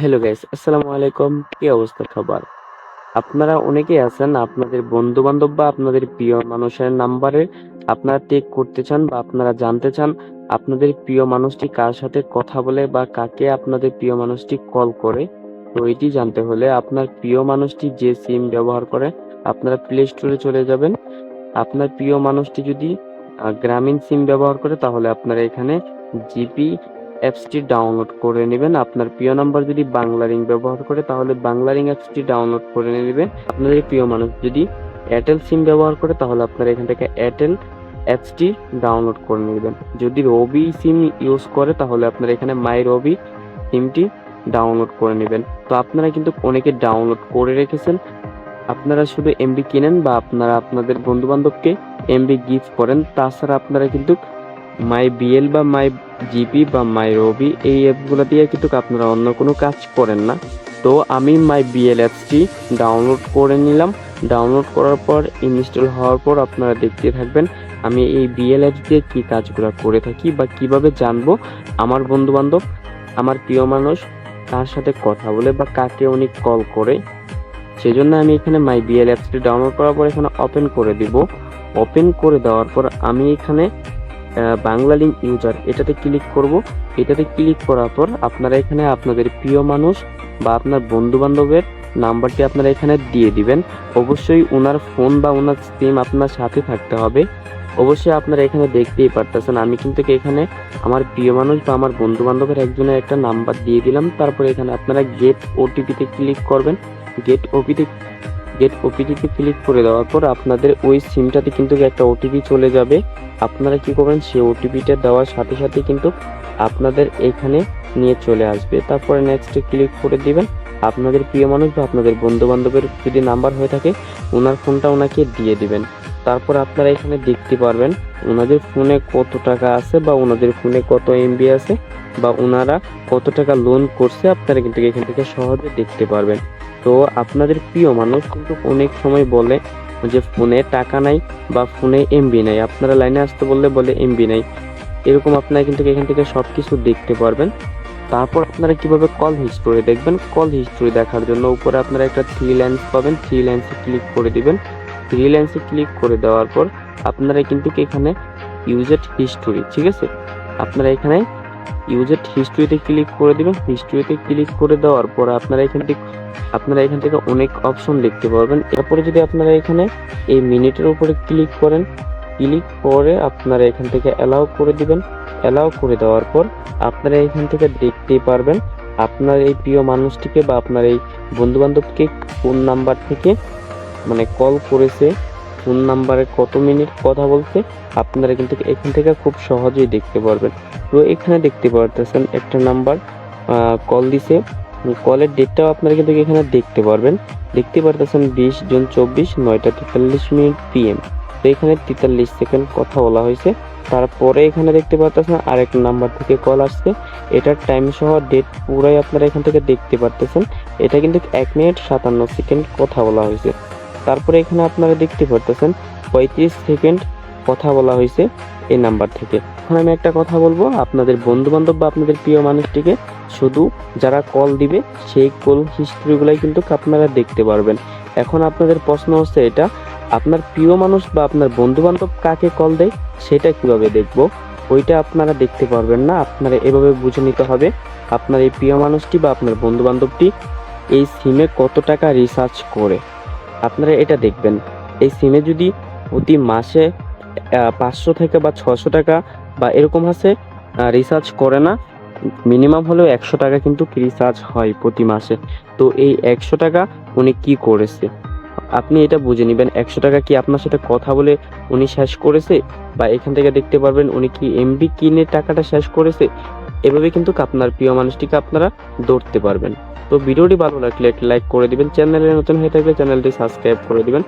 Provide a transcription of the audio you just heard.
Hello guys, আসসালামু আলাইকুম। কি অবস্থা সবার? আপনারা অনেকেই আছেন আপনাদের বন্ধু বান্ধব বা আপনাদের প্রিয় মানুষের নাম্বারে আপনারা টেক করতে চান বা আপনারা জানতে চান আপনাদের প্রিয় মানুষটি কার সাথে কথা বলে বা কাকে আপনাদের প্রিয় মানুষটি কল করে। তো এটি জানতে হলে আপনার প্রিয় মানুষটি যে সিম ব্যবহার করে আপনারা প্লে স্টোরে চলে যাবেন। আপনার প্রিয় মানুষটি যদি গ্রামীণ সিম ব্যবহার করে তাহলে আপনারা এখানে জিপি অ্যাপসটি ডাউনলোড করে নেবেন। আপনার প্রিয় নাম্বার যদি বাংলা রিং ব্যবহার করে তাহলে বাংলা রিং অ্যাপসটি ডাউনলোড করে নেবেন। আপনাদের প্রিয় মানুষ যদি এয়ারটেল সিম ব্যবহার করে তাহলে আপনারা এখান থেকে এয়ারটেল অ্যাপসটি ডাউনলোড করে নেবেন। যদি রবি সিম ইউজ করে তাহলে আপনারা এখানে মাই রবি সিমটি ডাউনলোড করে নেবেন। তো আপনারা কিন্তু অনেকে ডাউনলোড করে রেখেছেন, আপনারা শুধু এমবি কিনেন বা আপনারা আপনাদের বন্ধু বান্ধবকে এমবি গিফট করেন। তাছাড়া আপনারা কিন্তু মাই বিএল বা মাই জিপি বা মাই রবি এই অ্যাপগুলো দিয়ে কিন্তু আপনারা অন্য কোনো কাজ করেন না। তো আমি মাই বিএল অ্যাপসটি ডাউনলোড করে নিলাম। ডাউনলোড করার পর ইনস্টল হওয়ার পর আপনারা দেখতে থাকবেন আমি এই বিএল অ্যাপস দিয়ে কী কাজগুলো করে থাকি বা কিভাবে জানবো আমার বন্ধু বান্ধব আমার প্রিয় মানুষ কার সাথে কথা বলে বা কাকে উনি কল করে। সেজন্য আমি এখানে মাই বিএল অ্যাপসটি ডাউনলোড করার পর এখানে ওপেন করে দিব। ওপেন করে দেওয়ার পর আমি এখানে বাংলা লিঙ্ক ইউজার এটাতে ক্লিক করব। এটাতে ক্লিক করার পর আপনারা এখানে আপনাদের প্রিয় মানুষ বা আপনার বন্ধু বান্ধবের নাম্বারটি আপনারা এখানে দিয়ে দিবেন। অবশ্যই ওনার ফোন বা ওনার সিম আপনার সাথে থাকতে হবে। অবশ্যই আপনারা এখানে দেখতেই পারতেছেন আমি কিন্তু এখানে আমার প্রিয় মানুষ বা আমার বন্ধু বান্ধবের একজনের একটা নাম্বার দিয়ে দিলাম। তারপরে এখানে আপনারা গেট ওটিপিতে ক্লিক করবেন। গেট ওটিপিতে ক্লিক করে দেওয়ার পর আপনাদের ওই সিমটাতে কিন্তু একটা ওটিপি চলে যাবে। আপনারা কি করবেন, সেই ওটিপিটা দেওয়ার সাথে সাথে কিন্তু আপনাদের এখানে নিয়ে চলে আসবে। তারপরে নেক্সটে ক্লিক করে দিবেন। আপনাদের প্রিয় মানুষ বা আপনাদের বন্ধু বান্ধবের যদি নাম্বার হয়ে থাকে ওনার ফোনটা ওনাকে দিয়ে দিবেন। তারপর আপনারা এখানে দেখতে পারবেন ওনাদের ফোনে কত টাকা আছে বা ওনাদের ফোনে কত এমবি আছে বা ওনারা কত টাকা লোন করছে আপনারা কিন্তু এখান থেকে সহজে দেখতে পারবেন। তো আপনাদের প্রিয় মানুষ কিন্তু অনেক সময় বলে যে ফোনে টাকা নাই বা ফোনে এমবি নাই, আপনারা লাইনে আসতে বললে বলে এমবি নাই। এরকম আপনারা কিন্তু এখান থেকে সবকিছু দেখতে পারবেন। তারপর আপনারা কিভাবে কল হিস্টোরি দেখবেন, কল হিস্টোরি দেখার জন্য উপরে আপনারা একটা থ্রি লাইন্স পাবেন, থ্রি লাইন্সে ক্লিক করে দিবেন। থ্রি লাইন্সে ক্লিক করে দেওয়ার পর আপনারা কিন্তু এখানে ইউজার হিস্টোরি, ঠিক আছে, আপনারা এখানে ইউজার হিস্ট্রিতে ক্লিক করে দিবেন। হিস্ট্রিতে ক্লিক করে দেওয়ার পর আপনারা এখান থেকে অনেক অপশন দেখতে পারবেন। এরপরে যদি আপনারা এখানে এই মিনিটের উপরে ক্লিক করেন, ক্লিক করে আপনারা এখান থেকে অ্যালাউ করে দিবেন। অ্যালাউ করে দেওয়ার পর আপনারা এখান থেকে দেখতেই পারবেন আপনার এই প্রিয় মানুষটিকে বা আপনার এই বন্ধু বান্ধবকে কোন নাম্বার থেকে মানে কল করেছে, ফোন নাম্বারে কত মিনিট কথা বলছে আপনারা কিন্তু এখান থেকে খুব সহজেই দেখতে পারবেন। তো এখানে দেখতে পারতেছেন একটা নাম্বার কল দিছে, কলের ডেটটাও আপনারা কিন্তু এখানে দেখতে পারবেন। দেখতে পারতেছেন 20 জুন 24 9:43 PM। তো এখানে 43 সেকেন্ড কথা বলা হয়েছে। তারপরে এখানে দেখতে পারতেছেন আরেক নাম্বার থেকে কল আসছে, এটার টাইম সহ ডেট পুরাই আপনারা এখান থেকে দেখতে পারতেছেন। এটা কিন্তু 1 মিনিট 57 সেকেন্ড কথা বলা হয়েছে। তারপরে এখানে আপনারা দেখতে পারতেছেন 35 সেকেন্ড কথা বলা হয়েছে এই নাম্বার থেকে। এখন আমি একটা কথা বলবো, আপনাদের বন্ধু বান্ধব বা আপনাদের প্রিয় মানুষটিকে শুধু যারা কল দিবে সেই কল হিস্ট্রিগুলাই কিন্তু আপনারা দেখতে পারবেন। এখন আপনাদের প্রশ্ন হচ্ছে এটা, আপনার প্রিয় মানুষ বা আপনার বন্ধু বান্ধব কাকে কল দেয় সেটা কিভাবে দেখবো? ওইটা আপনারা দেখতে পারবেন না। আপনারা এভাবে বুঝে নিতে হবে আপনার এই প্রিয় মানুষটি বা আপনার বন্ধু বান্ধবটি এই সিমে কত টাকা রিচার্জ করে, আপনারা এটা দেখবেন। এই সিমে যদি প্রতি মাসে 500 থেকে বা 600 টাকা বা এরকম আছে রিচার্জ করে না, মিনিমাম হলেও 100 টাকা কিন্তু রিচার্জ হয় প্রতি মাসে। তো এই 100 টাকা উনি কি করেছে আপনি এটা বুঝে নেবেন। 100 টাকা কি আপনার সাথে কথা বলে উনি শেষ করেছে, বা এখান থেকে দেখতে পারবেন উনি কি এমবি কিনে টাকাটা শেষ করেছে। এভাবে কিন্তু আপনার প্রিয় মানুষটিকে আপনারা ধরতে পারবেন। তো ভিডিওটি ভালো লাগলে একটা লাইক করে দিবেন, চ্যানেলে নতুন হয়ে থাকলে চ্যানেলটি সাবস্ক্রাইব করে দিবেন।